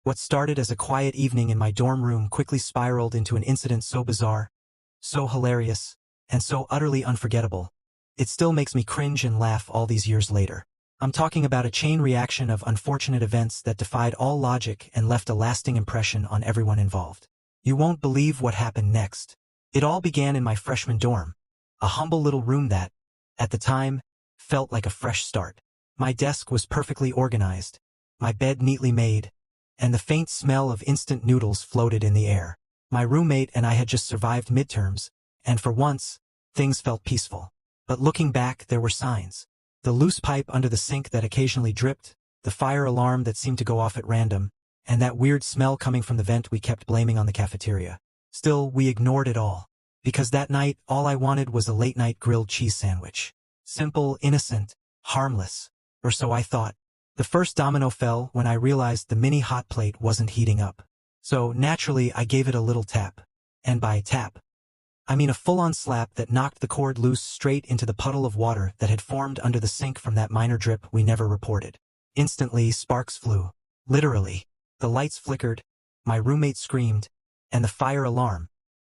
What started as a quiet evening in my dorm room quickly spiraled into an incident so bizarre, so hilarious, and so utterly unforgettable. It still makes me cringe and laugh all these years later. I'm talking about a chain reaction of unfortunate events that defied all logic and left a lasting impression on everyone involved. You won't believe what happened next. It all began in my freshman dorm, a humble little room that, at the time, felt like a fresh start. My desk was perfectly organized, my bed neatly made, and the faint smell of instant noodles floated in the air. My roommate and I had just survived midterms, and for once, things felt peaceful. But looking back, there were signs. The loose pipe under the sink that occasionally dripped, the fire alarm that seemed to go off at random, and that weird smell coming from the vent we kept blaming on the cafeteria. Still, we ignored it all. Because that night, all I wanted was a late-night grilled cheese sandwich. Simple, innocent, harmless. Or so I thought. The first domino fell when I realized the mini hot plate wasn't heating up. So, naturally, I gave it a little tap. And by tap, I mean a full-on slap that knocked the cord loose straight into the puddle of water that had formed under the sink from that minor drip we never reported. Instantly, sparks flew. Literally. The lights flickered, my roommate screamed, and the fire alarm,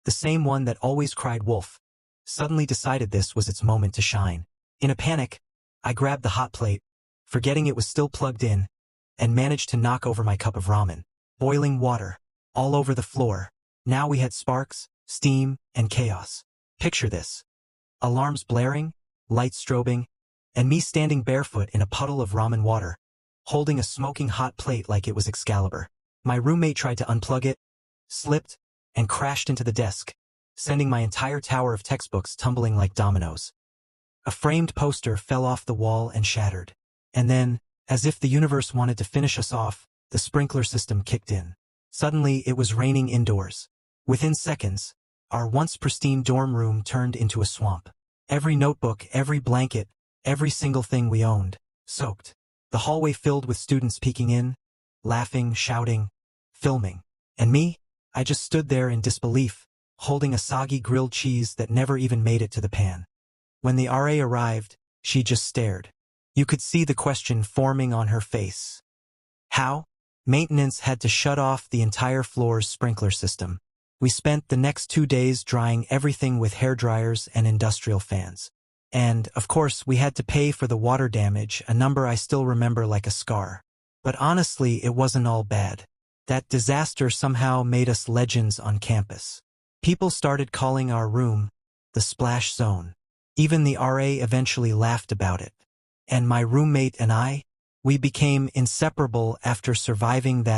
the same one that always cried wolf, suddenly decided this was its moment to shine. In a panic, I grabbed the hot plate, forgetting it was still plugged in, and managed to knock over my cup of ramen. Boiling water, all over the floor. Now we had sparks, steam, and chaos. Picture this. Alarms blaring, lights strobing, and me standing barefoot in a puddle of ramen water, holding a smoking hot plate like it was Excalibur. My roommate tried to unplug it, slipped, and crashed into the desk, sending my entire tower of textbooks tumbling like dominoes. A framed poster fell off the wall and shattered. And then, as if the universe wanted to finish us off, the sprinkler system kicked in. Suddenly, it was raining indoors. Within seconds, our once pristine dorm room turned into a swamp. Every notebook, every blanket, every single thing we owned, soaked. The hallway filled with students peeking in, laughing, shouting, filming. And me? I just stood there in disbelief, holding a soggy grilled cheese that never even made it to the pan. When the RA arrived, she just stared. You could see the question forming on her face. How? Maintenance had to shut off the entire floor's sprinkler system. We spent the next 2 days drying everything with hairdryers and industrial fans. And, of course, we had to pay for the water damage, a number I still remember like a scar. But honestly, it wasn't all bad. That disaster somehow made us legends on campus. People started calling our room the splash zone. Even the RA eventually laughed about it. And my roommate and I, we became inseparable after surviving that